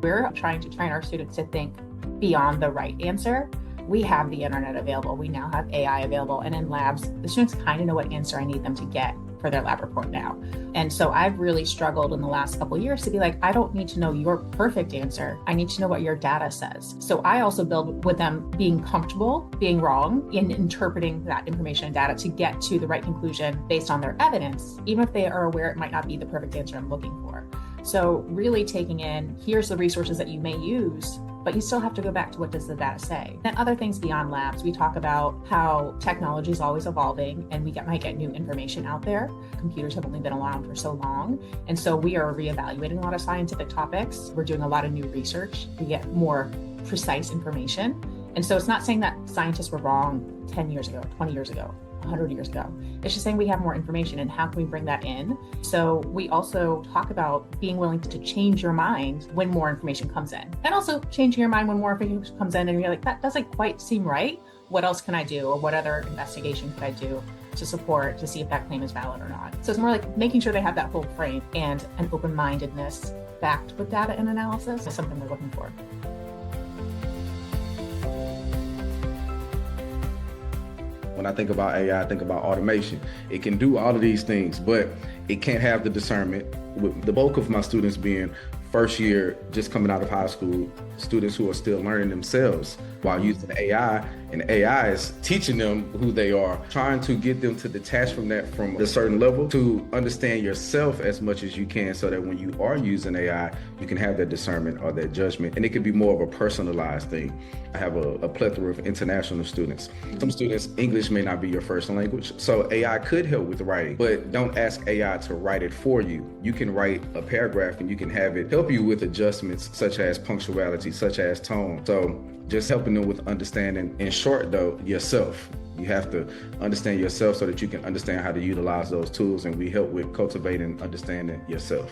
We're trying to train our students to think beyond the right answer. We have the internet available. We now have AI available. And in labs, the students kind of know what answer I need them to get for their lab report now. And so I've really struggled in the last couple of years to be like, I don't need to know your perfect answer. I need to know what your data says. So I also build with them being comfortable being wrong in interpreting that information and data to get to the right conclusion based on their evidence, even if they are aware it might not be the perfect answer I'm looking for. So really taking in, here's the resources that you may use, but you still have to go back to what does the data say. And other things beyond labs, we talk about how technology is always evolving and we might get new information out there. Computers have only been around for so long. And so we are reevaluating a lot of scientific topics. We're doing a lot of new research. We get more precise information. And so it's not saying that scientists were wrong 10 years ago, 20 years ago, 100 years ago. It's just saying we have more information and how can we bring that in? So we also talk about being willing to change your mind when more information comes in, and also changing your mind when more information comes in and you're like, that doesn't quite seem right. What else can I do? Or what other investigation could I do to support, to see if that claim is valid or not? So it's more like making sure they have that full frame, and an open-mindedness backed with data and analysis is something we're looking for. When I think about AI, I think about automation. It can do all of these things, but it can't have the discernment. With the bulk of my students being first year, just coming out of high school, students who are still learning themselves while using AI, and AI is teaching them who they are, trying to get them to detach from that from a certain level, to understand yourself as much as you can, so that when you are using AI, you can have that discernment or that judgment, and it could be more of a personalized thing. I have a plethora of international students. Some students, English may not be your first language, so AI could help with writing, but don't ask AI to write it for you. You can write a paragraph and you can have it help you with adjustments such as punctuality, such as tone. So just helping them with understanding, in short though, yourself. You have to understand yourself so that you can understand how to utilize those tools, and we help with cultivating understanding yourself.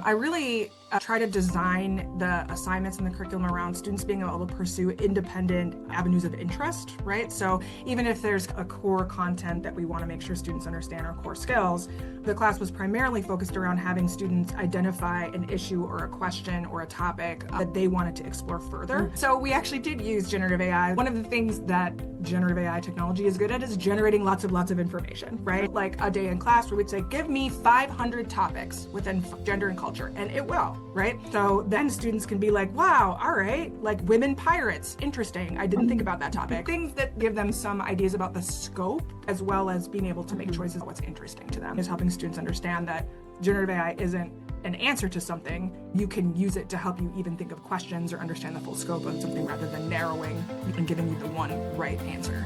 I really try to design the assignments and the curriculum around students being able to pursue independent avenues of interest, right? So even if there's a core content that we want to make sure students understand, our core skills, the class was primarily focused around having students identify an issue or a question or a topic that they wanted to explore further. So we actually did use generative AI. One of the things that generative AI technology is good at is generating lots of information, right? Like a day in class where we'd say, give me 500 topics within gender and culture, and it will, right? So then students can be like, wow, all right, like women pirates, interesting. I didn't think about that topic. Things that give them some ideas about the scope, as well as being able to make choices of what's interesting to them, is helping students understand that generative AI isn't an answer to something. You can use it to help you even think of questions or understand the full scope of something, rather than narrowing and giving you the one right answer.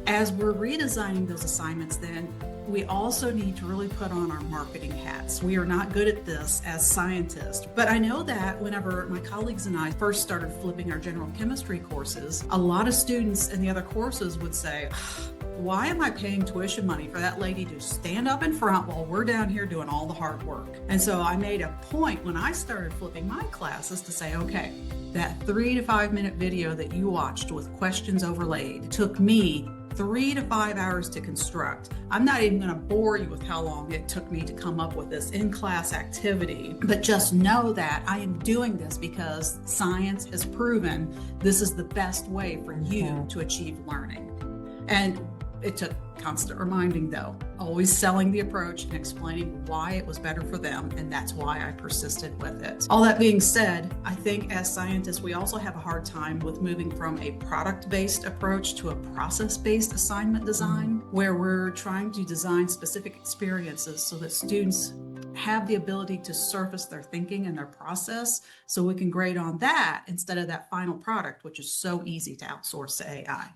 As we're redesigning those assignments, then we also need to really put on our marketing hats. We are not good at this as scientists, but I know that whenever my colleagues and I first started flipping our general chemistry courses, a lot of students in the other courses would say, why am I paying tuition money for that lady to stand up in front while we're down here doing all the hard work? And so I made a point when I started flipping my classes to say, okay, that 3 to 5 minute video that you watched with questions overlaid took me 3 to 5 hours to construct. I'm not even going to bore you with how long it took me to come up with this in-class activity, but just know that I am doing this because science has proven this is the best way for you to achieve learning. And it took constant reminding, though, always selling the approach and explaining why it was better for them, and that's why I persisted with it. All that being said, I think as scientists, we also have a hard time with moving from a product-based approach to a process-based assignment design, where we're trying to design specific experiences so that students have the ability to surface their thinking and their process, so we can grade on that instead of that final product, which is so easy to outsource to AI.